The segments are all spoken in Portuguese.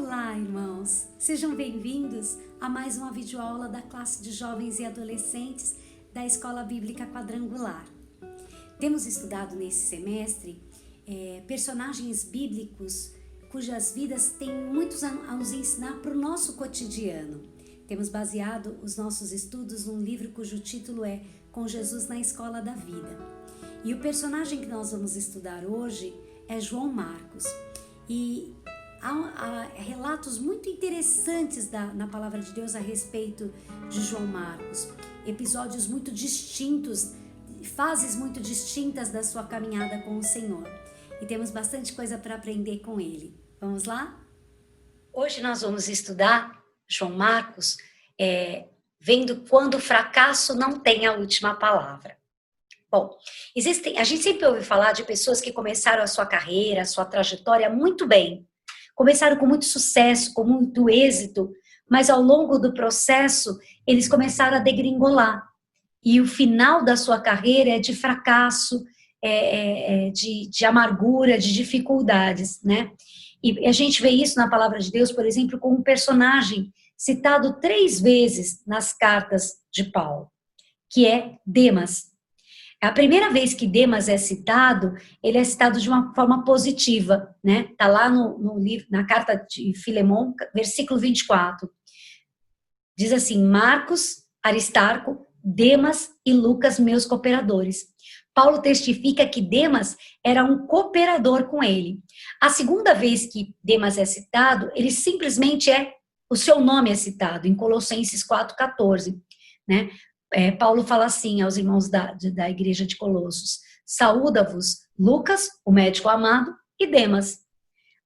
Olá, irmãos! Sejam bem-vindos a mais uma videoaula da classe de jovens e adolescentes da Escola Bíblica Quadrangular. Temos estudado nesse semestre personagens bíblicos cujas vidas têm muitos a nos ensinar para o nosso cotidiano. Temos baseado os nossos estudos num livro cujo título é Com Jesus na Escola da Vida. E o personagem que nós vamos estudar hoje é João Marcos. E há relatos muito interessantes na palavra de Deus a respeito de João Marcos. Episódios muito distintos, fases muito distintas da sua caminhada com o Senhor. E temos bastante coisa para aprender com ele. Vamos lá? Hoje nós vamos estudar João Marcos, vendo quando o fracasso não tem a última palavra. Bom, a gente sempre ouve falar de pessoas que começaram a sua carreira, a sua trajetória muito bem. Começaram com muito sucesso, com muito êxito, mas ao longo do processo eles começaram a degringolar. E o final da sua carreira é de fracasso, de amargura, de dificuldades, né? E a gente vê isso na palavra de Deus, por exemplo, com um personagem citado 3 vezes nas cartas de Paulo, que é Demas. A primeira vez que Demas é citado, ele é citado de uma forma positiva, né? Tá lá no livro, na carta de Filemon, versículo 24. Diz assim: Marcos, Aristarco, Demas e Lucas, meus cooperadores. Paulo testifica que Demas era um cooperador com ele. A segunda vez que Demas é citado, ele simplesmente o seu nome é citado, em Colossenses 4,14, né? Paulo fala assim aos irmãos da igreja de Colossos: saúda-vos Lucas, o médico amado, e Demas.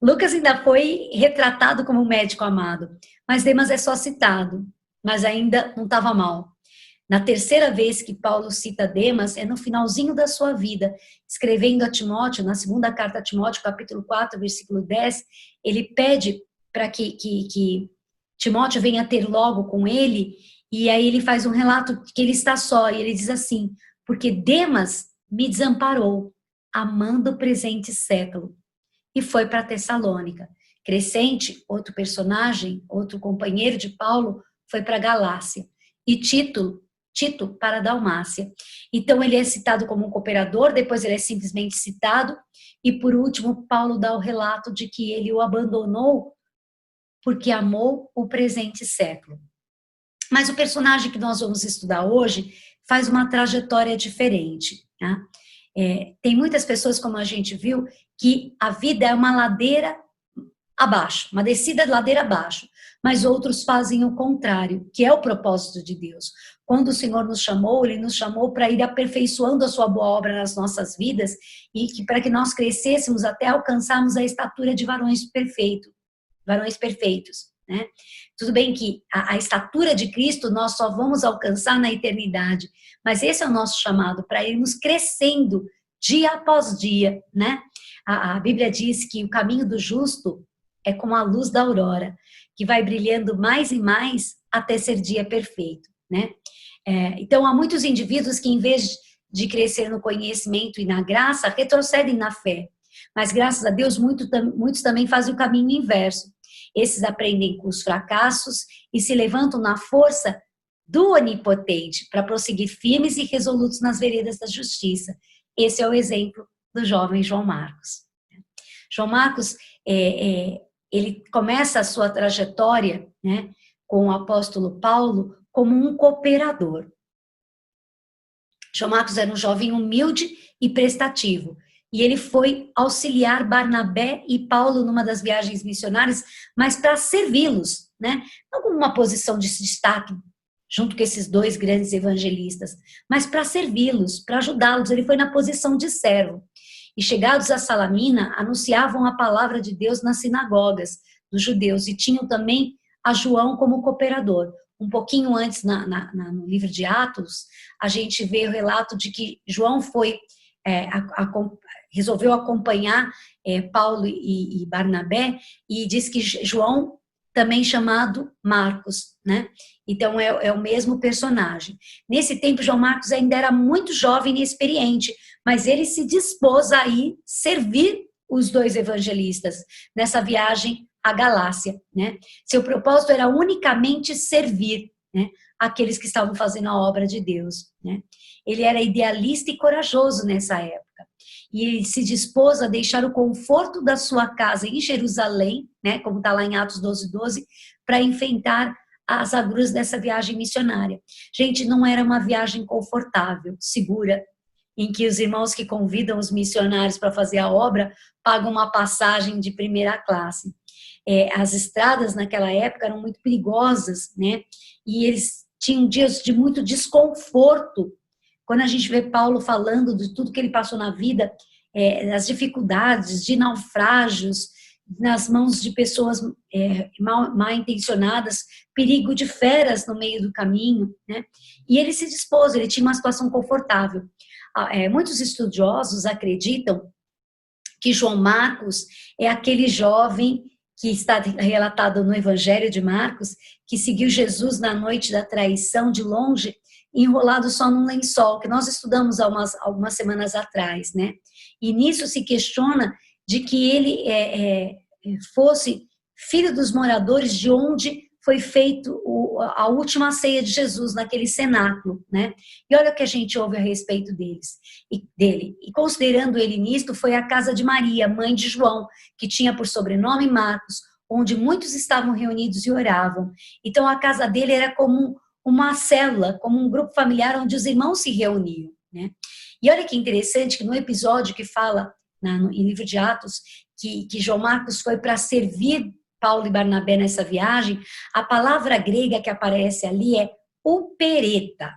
Lucas ainda foi retratado como um médico amado, mas Demas é só citado, mas ainda não estava mal. Na terceira vez que Paulo cita Demas, é no finalzinho da sua vida, escrevendo a Timóteo, na segunda carta a Timóteo, capítulo 4, versículo 10, ele pede para que Timóteo venha ter logo com ele, e aí ele faz um relato que ele está só, e ele diz assim: porque Demas me desamparou, amando o presente século, e foi para Tessalônica. Crescente, outro personagem, outro companheiro de Paulo, foi para Galácia. E Tito para Dalmácia. Então ele é citado como um cooperador, depois ele é simplesmente citado, e por último Paulo dá o relato de que ele o abandonou porque amou o presente século. Mas o personagem que nós vamos estudar hoje faz uma trajetória diferente. Tá? Tem muitas pessoas, como a gente viu, que a vida é uma ladeira abaixo, uma descida de ladeira abaixo, mas outros fazem o contrário, que é o propósito de Deus. Quando o Senhor nos chamou, Ele nos chamou para ir aperfeiçoando a sua boa obra nas nossas vidas e para que nós crescêssemos até alcançarmos a estatura de varões perfeitos, né? Tudo bem que a estatura de Cristo nós só vamos alcançar na eternidade, mas esse é o nosso chamado, para irmos crescendo dia após dia, né? A Bíblia diz que o caminho do justo é como a luz da aurora, que vai brilhando mais e mais até ser dia perfeito, né? Então há muitos indivíduos que, em vez de crescer no conhecimento e na graça, retrocedem na fé, mas graças a Deus muitos também fazem o caminho inverso. Esses aprendem com os fracassos e se levantam na força do Onipotente para prosseguir firmes e resolutos nas veredas da justiça. Esse é o exemplo do jovem João Marcos. João Marcos, ele começa a sua trajetória, né, com o apóstolo Paulo como um cooperador. João Marcos era um jovem humilde e prestativo. E ele foi auxiliar Barnabé e Paulo numa das viagens missionárias, mas para servi-los, né? Não como uma posição de destaque, junto com esses 2 grandes evangelistas, mas para servi-los, para ajudá-los. Ele foi na posição de servo. E chegados a Salamina, anunciavam a palavra de Deus nas sinagogas dos judeus, e tinham também a João como cooperador. Um pouquinho antes, no livro de Atos, a gente vê o relato de que João resolveu acompanhar Paulo e Barnabé, e diz que João, também chamado Marcos, né? Então é o mesmo personagem. Nesse tempo, João Marcos ainda era muito jovem e inexperiente, mas ele se dispôs a ir servir os 2 evangelistas nessa viagem a Galácia, né? Seu propósito era unicamente servir, né, aqueles que estavam fazendo a obra de Deus, né? Ele era idealista e corajoso nessa época. E ele se dispôs a deixar o conforto da sua casa em Jerusalém, né, como está lá em Atos 12:12, para enfrentar as agruras dessa viagem missionária. Gente, não era uma viagem confortável, segura, em que os irmãos que convidam os missionários para fazer a obra pagam uma passagem de primeira classe. As estradas naquela época eram muito perigosas, né? E eles tinham dias de muito desconforto. Quando a gente vê Paulo falando de tudo que ele passou na vida, das dificuldades, de naufrágios, nas mãos de pessoas mal intencionadas, perigo de feras no meio do caminho, né? E ele se dispôs, ele tinha uma situação confortável. Muitos estudiosos acreditam que João Marcos é aquele jovem que está relatado no Evangelho de Marcos, que seguiu Jesus na noite da traição de longe, enrolado só num lençol, que nós estudamos há algumas semanas atrás, né? E nisso se questiona de que ele fosse filho dos moradores de onde foi feito a última ceia de Jesus, naquele cenáculo, né? E olha o que a gente ouve a respeito dele. E considerando ele nisto, foi a casa de Maria, mãe de João, que tinha por sobrenome Marcos, onde muitos estavam reunidos e oravam. Então a casa dele era como uma célula, como um grupo familiar onde os irmãos se reuniam, né? E olha que interessante que no episódio que fala em livro de Atos, que João Marcos foi para servir Paulo e Barnabé nessa viagem, a palavra grega que aparece ali é upereta,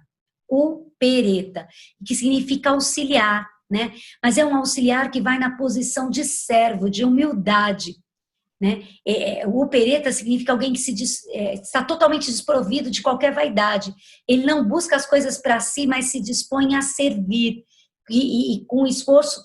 que significa auxiliar, né? Mas é um auxiliar que vai na posição de servo, de humildade, né? O upereta significa alguém que está totalmente desprovido de qualquer vaidade. Ele não busca as coisas para si, mas se dispõe a servir. E com esforço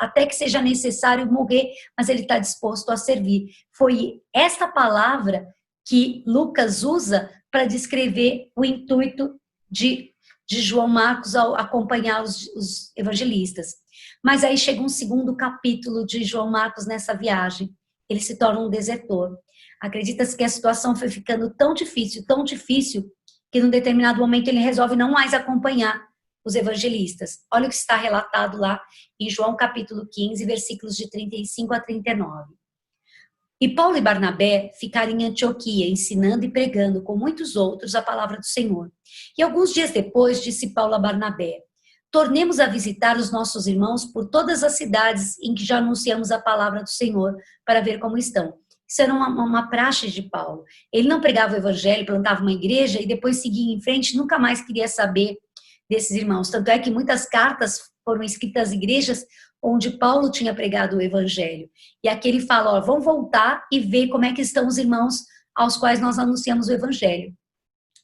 até que seja necessário morrer, mas ele está disposto a servir. Foi esta palavra que Lucas usa para descrever o intuito de João Marcos ao acompanhar os evangelistas. Mas aí chega um segundo capítulo de João Marcos nessa viagem. Ele se torna um desertor. Acredita-se que a situação foi ficando tão difícil, que num determinado momento ele resolve não mais acompanhar os evangelistas. Olha o que está relatado lá em João capítulo 15, versículos de 35 a 39. E Paulo e Barnabé ficaram em Antioquia, ensinando e pregando com muitos outros a palavra do Senhor. E alguns dias depois, disse Paulo a Barnabé: tornemos a visitar os nossos irmãos por todas as cidades em que já anunciamos a palavra do Senhor, para ver como estão. Isso era uma praxe de Paulo. Ele não pregava o evangelho, plantava uma igreja e depois seguia em frente, nunca mais queria saber desses irmãos. Tanto é que muitas cartas foram escritas às igrejas onde Paulo tinha pregado o evangelho. E aqui ele fala, vamos voltar e ver como é que estão os irmãos aos quais nós anunciamos o evangelho.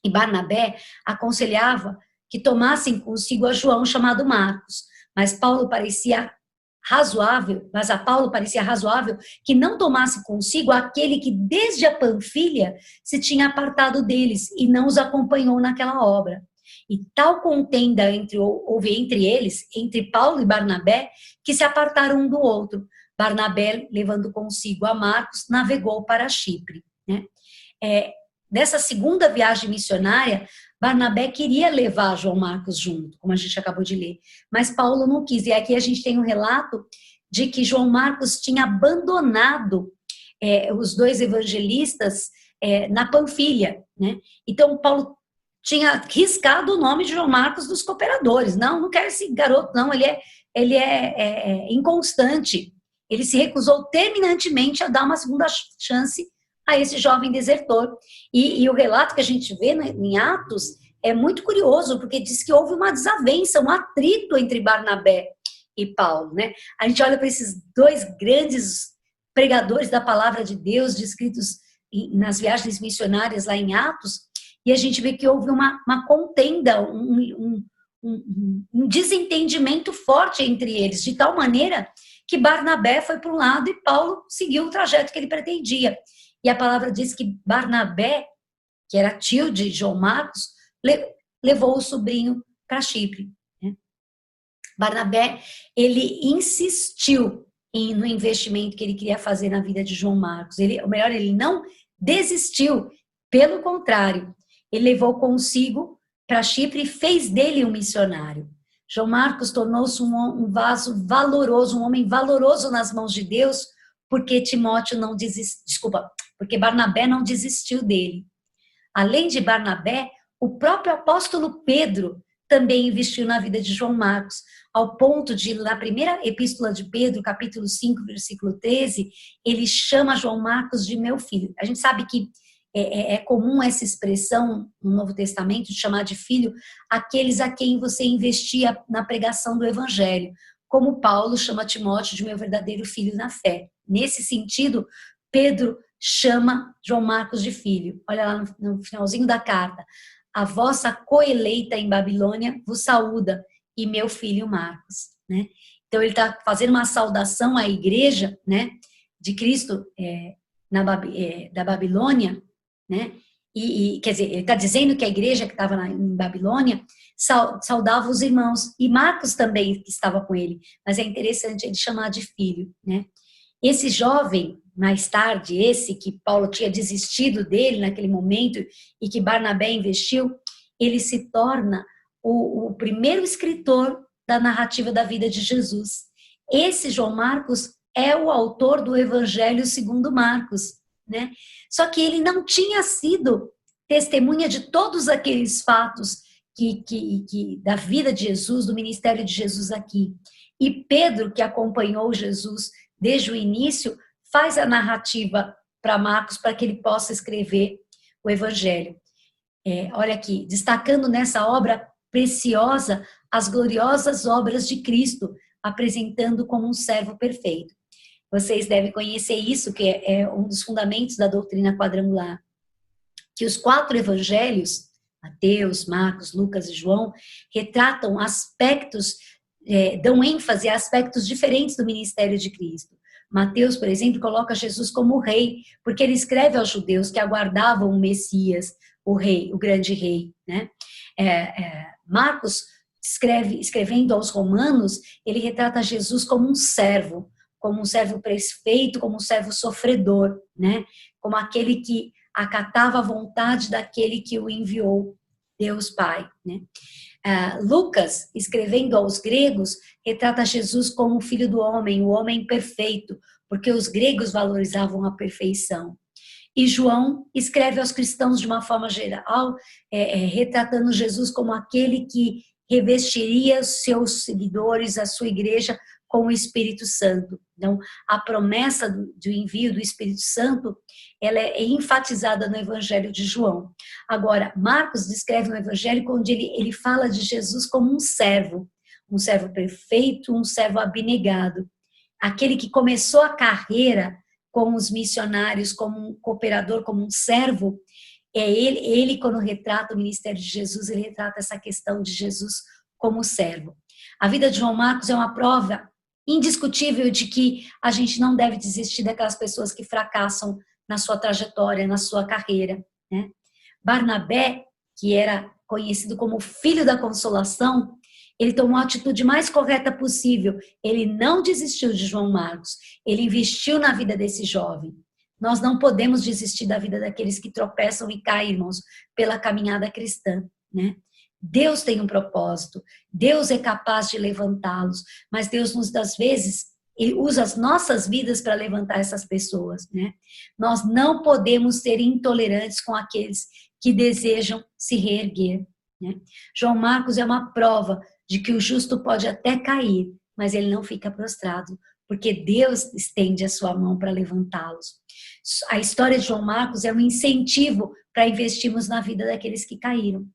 E Barnabé aconselhava que tomassem consigo a João, chamado Marcos. Mas a Paulo parecia razoável que não tomasse consigo aquele que desde a Panfilha se tinha apartado deles e não os acompanhou naquela obra. E tal contenda houve entre eles, entre Paulo e Barnabé, que se apartaram um do outro. Barnabé, levando consigo a Marcos, navegou para Chipre, né? Dessa segunda viagem missionária, Barnabé queria levar João Marcos junto, como a gente acabou de ler, mas Paulo não quis. E aqui a gente tem um relato de que João Marcos tinha abandonado os dois evangelistas na Panfilha, né? Então Paulo tinha riscado o nome de João Marcos dos cooperadores. Não quero esse garoto, não, ele é inconstante. Ele se recusou terminantemente a dar uma segunda chance a esse jovem desertor. E o relato que a gente vê em Atos é muito curioso, porque diz que houve uma desavença, um atrito entre Barnabé e Paulo, né? A gente olha para esses dois grandes pregadores da palavra de Deus, descritos nas viagens missionárias lá em Atos, e a gente vê que houve uma contenda, um desentendimento forte entre eles, de tal maneira que Barnabé foi para um lado e Paulo seguiu o trajeto que ele pretendia. E a palavra diz que Barnabé, que era tio de João Marcos, levou o sobrinho para Chipre, né? Barnabé, ele insistiu no investimento que ele queria fazer na vida de João Marcos. Ele não desistiu, pelo contrário, ele levou consigo para Chipre e fez dele um missionário. João Marcos tornou-se um vaso valoroso, um homem valoroso nas mãos de Deus, porque porque Barnabé não desistiu dele. Além de Barnabé, o próprio apóstolo Pedro também investiu na vida de João Marcos, ao ponto de, na primeira epístola de Pedro, capítulo 5, versículo 13, ele chama João Marcos de meu filho. A gente sabe que é comum essa expressão no Novo Testamento, de chamar de filho aqueles a quem você investia na pregação do Evangelho, como Paulo chama Timóteo de meu verdadeiro filho na fé. Nesse sentido, Pedro chama João Marcos de filho. Olha lá no finalzinho da carta. A vossa coeleita em Babilônia vos saúda, e meu filho Marcos. Né? Então ele está fazendo uma saudação à igreja, né, de Cristo da Babilônia, né? Quer dizer, ele está dizendo que a igreja que estava em Babilônia saudava os irmãos, e Marcos também estava com ele, mas é interessante ele chamar de filho, né? Esse jovem, mais tarde, esse que Paulo tinha desistido dele naquele momento e que Barnabé investiu, ele se torna o primeiro escritor da narrativa da vida de Jesus. Esse João Marcos é o autor do Evangelho segundo Marcos, né? Só que ele não tinha sido testemunha de todos aqueles fatos da vida de Jesus, do ministério de Jesus aqui. E Pedro, que acompanhou Jesus desde o início, faz a narrativa para Marcos para que ele possa escrever o Evangelho. Olha aqui, destacando nessa obra preciosa as gloriosas obras de Cristo, apresentando como um servo perfeito. Vocês devem conhecer isso, que é um dos fundamentos da doutrina quadrangular. Que os 4 evangelhos, Mateus, Marcos, Lucas e João, retratam aspectos, dão ênfase a aspectos diferentes do ministério de Cristo. Mateus, por exemplo, coloca Jesus como rei, porque ele escreve aos judeus que aguardavam o Messias, o rei, o grande rei. Né? Marcos, escrevendo aos romanos, ele retrata Jesus como um servo perfeito, como um servo sofredor, né? Como aquele que acatava a vontade daquele que o enviou, Deus Pai. Né? Lucas, escrevendo aos gregos, retrata Jesus como o filho do homem, o homem perfeito, porque os gregos valorizavam a perfeição. E João escreve aos cristãos de uma forma geral, retratando Jesus como aquele que revestiria os seus seguidores, a sua igreja, com o Espírito Santo. Então, a promessa do envio do Espírito Santo, ela é enfatizada no Evangelho de João. Agora, Marcos descreve um Evangelho onde ele fala de Jesus como um servo perfeito, um servo abnegado, aquele que começou a carreira com os missionários, como um cooperador, como um servo. Ele quando retrata o ministério de Jesus, ele retrata essa questão de Jesus como servo. A vida de João Marcos é uma prova indiscutível de que a gente não deve desistir daquelas pessoas que fracassam na sua trajetória, na sua carreira. Né? Barnabé, que era conhecido como filho da consolação, ele tomou a atitude mais correta possível. Ele não desistiu de João Marcos, ele investiu na vida desse jovem. Nós não podemos desistir da vida daqueles que tropeçam e caem, irmãos, pela caminhada cristã, né? Deus tem um propósito, Deus é capaz de levantá-los, mas Deus, muitas vezes, Ele usa as nossas vidas para levantar essas pessoas, né? Nós não podemos ser intolerantes com aqueles que desejam se reerguer, né? João Marcos é uma prova de que o justo pode até cair, mas ele não fica prostrado, porque Deus estende a sua mão para levantá-los. A história de João Marcos é um incentivo para investirmos na vida daqueles que caíram.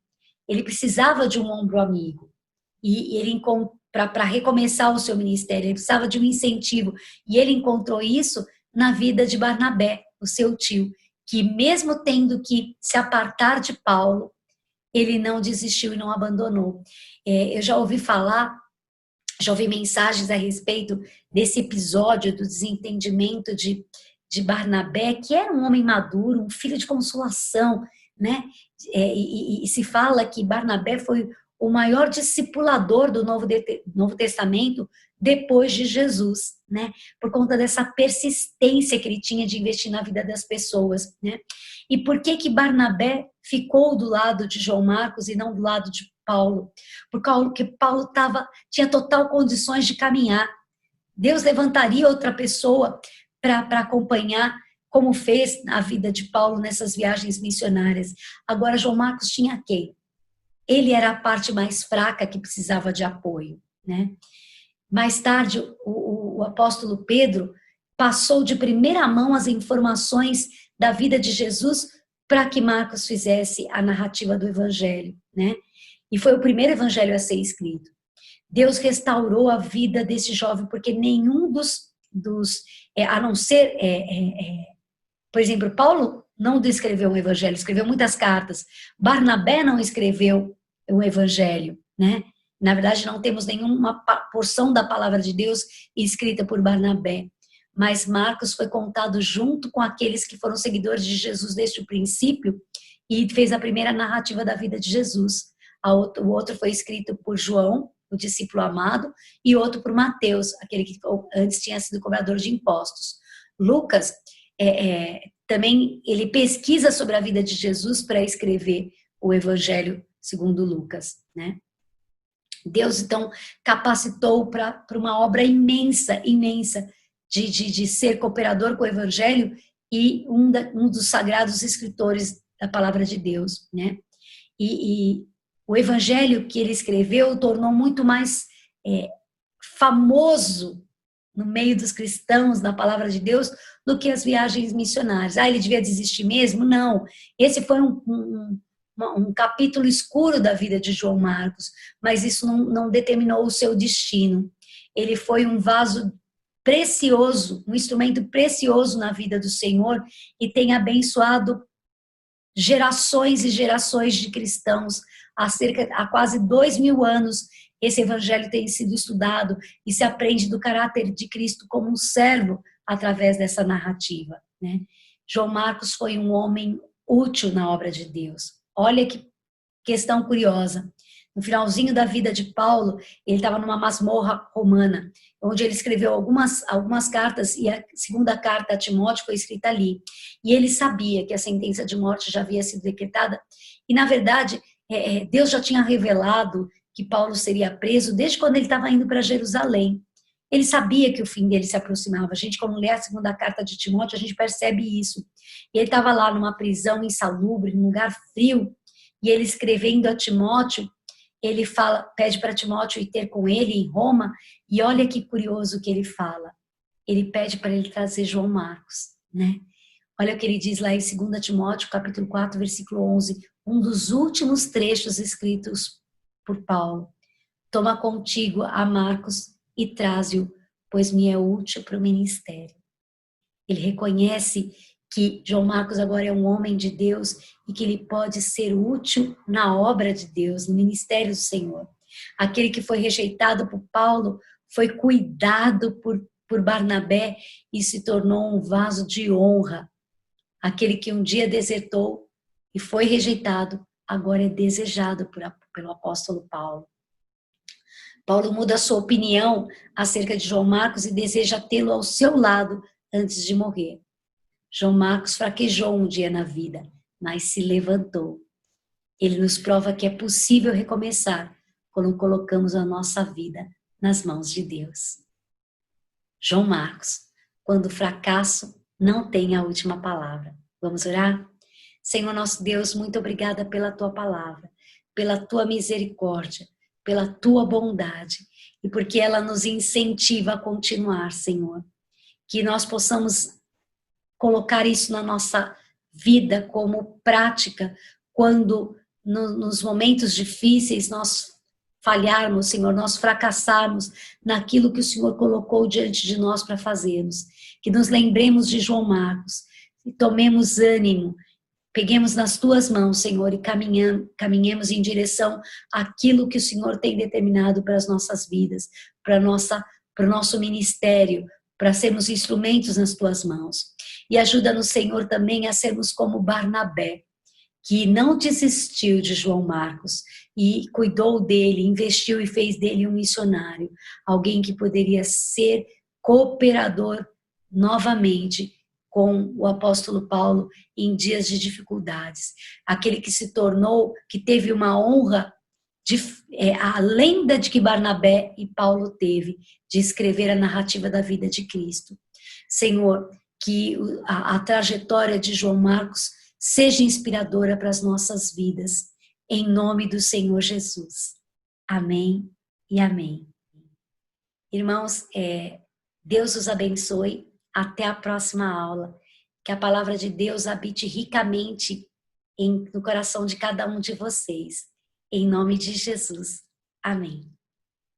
Ele precisava de um ombro amigo, e ele para recomeçar o seu ministério, ele precisava de um incentivo, e ele encontrou isso na vida de Barnabé, o seu tio, que mesmo tendo que se apartar de Paulo, ele não desistiu e não abandonou. Eu já ouvi mensagens a respeito desse episódio do desentendimento de Barnabé, que era um homem maduro, um filho de consolação, né? E se fala que Barnabé foi o maior discipulador do Novo Testamento depois de Jesus, né? Por conta dessa persistência que ele tinha de investir na vida das pessoas, né? E por que Barnabé ficou do lado de João Marcos e não do lado de Paulo? Porque Paulo tinha total condições de caminhar. Deus levantaria outra pessoa para acompanhar, como fez na vida de Paulo nessas viagens missionárias. Agora, João Marcos tinha quem? Ele era a parte mais fraca que precisava de apoio, né? Mais tarde, o apóstolo Pedro passou de primeira mão as informações da vida de Jesus para que Marcos fizesse a narrativa do evangelho, né? E foi o primeiro evangelho a ser escrito. Deus restaurou a vida desse jovem, porque nenhum a não ser, por exemplo, Paulo não escreveu um evangelho, escreveu muitas cartas. Barnabé não escreveu um evangelho, né? Na verdade, não temos nenhuma porção da palavra de Deus escrita por Barnabé. Mas Marcos foi contado junto com aqueles que foram seguidores de Jesus desde o princípio e fez a primeira narrativa da vida de Jesus. O outro foi escrito por João, o discípulo amado, e outro por Mateus, aquele que antes tinha sido cobrador de impostos. Lucas, também, ele pesquisa sobre a vida de Jesus para escrever o Evangelho segundo Lucas, né? Deus, então, capacitou para uma obra imensa, imensa, de ser cooperador com o Evangelho e um dos sagrados escritores da palavra de Deus, né? E o Evangelho que ele escreveu tornou muito mais famoso no meio dos cristãos, na palavra de Deus, do que as viagens missionárias. Ele devia desistir mesmo? Não. Esse foi um capítulo escuro da vida de João Marcos, mas isso não determinou o seu destino. Ele foi um vaso precioso, um instrumento precioso na vida do Senhor e tem abençoado gerações e gerações de cristãos. Há quase 2000 anos esse evangelho tem sido estudado e se aprende do caráter de Cristo como um servo através dessa narrativa, né? João Marcos foi um homem útil na obra de Deus. Olha que questão curiosa. No finalzinho da vida de Paulo, ele estava numa masmorra romana, onde ele escreveu algumas cartas, e a segunda carta a Timóteo foi escrita ali. E ele sabia que a sentença de morte já havia sido decretada, e na verdade, Deus já tinha revelado que Paulo seria preso desde quando ele estava indo para Jerusalém. Ele sabia que o fim dele se aproximava. A gente, quando lê a segunda carta de Timóteo, a gente percebe isso. E ele estava lá numa prisão insalubre, num lugar frio, e ele escrevendo a Timóteo, ele pede para Timóteo ir ter com ele em Roma, e olha que curioso que ele fala. Ele pede para ele trazer João Marcos, né? Olha o que ele diz lá em 2 Timóteo, capítulo 4, versículo 11, um dos últimos trechos escritos por Paulo. Toma contigo a Marcos e traze-o, pois me é útil para o ministério. Ele reconhece que João Marcos agora é um homem de Deus e que ele pode ser útil na obra de Deus, no ministério do Senhor. Aquele que foi rejeitado por Paulo foi cuidado por Barnabé e se tornou um vaso de honra. Aquele que um dia desertou e foi rejeitado, agora é desejado pelo apóstolo Paulo. Paulo muda a sua opinião acerca de João Marcos e deseja tê-lo ao seu lado antes de morrer. João Marcos fraquejou um dia na vida, mas se levantou. Ele nos prova que é possível recomeçar quando colocamos a nossa vida nas mãos de Deus. João Marcos, quando o fracasso não tem a última palavra. Vamos orar? Senhor nosso Deus, muito obrigada pela tua palavra, pela tua misericórdia, pela tua bondade e porque ela nos incentiva a continuar, Senhor. Que nós possamos colocar isso na nossa vida como prática quando nos momentos difíceis nós falharmos, Senhor, nós fracassarmos naquilo que o Senhor colocou diante de nós para fazermos. Que nos lembremos de João Marcos e tomemos ânimo, peguemos nas tuas mãos, Senhor, e caminhemos em direção àquilo que o Senhor tem determinado para as nossas vidas, para o nosso ministério, para sermos instrumentos nas tuas mãos. E ajuda-nos, Senhor, também a sermos como Barnabé, que não desistiu de João Marcos e cuidou dele, investiu e fez dele um missionário, alguém que poderia ser cooperador novamente com o apóstolo Paulo em dias de dificuldades. Aquele que se tornou, que teve uma honra, a lenda de que Barnabé e Paulo teve, de escrever a narrativa da vida de Cristo. Senhor, que a trajetória de João Marcos seja inspiradora para as nossas vidas, em nome do Senhor Jesus. Amém e amém. Irmãos, Deus os abençoe. Até a próxima aula. Que a palavra de Deus habite ricamente no coração de cada um de vocês. Em nome de Jesus. Amém.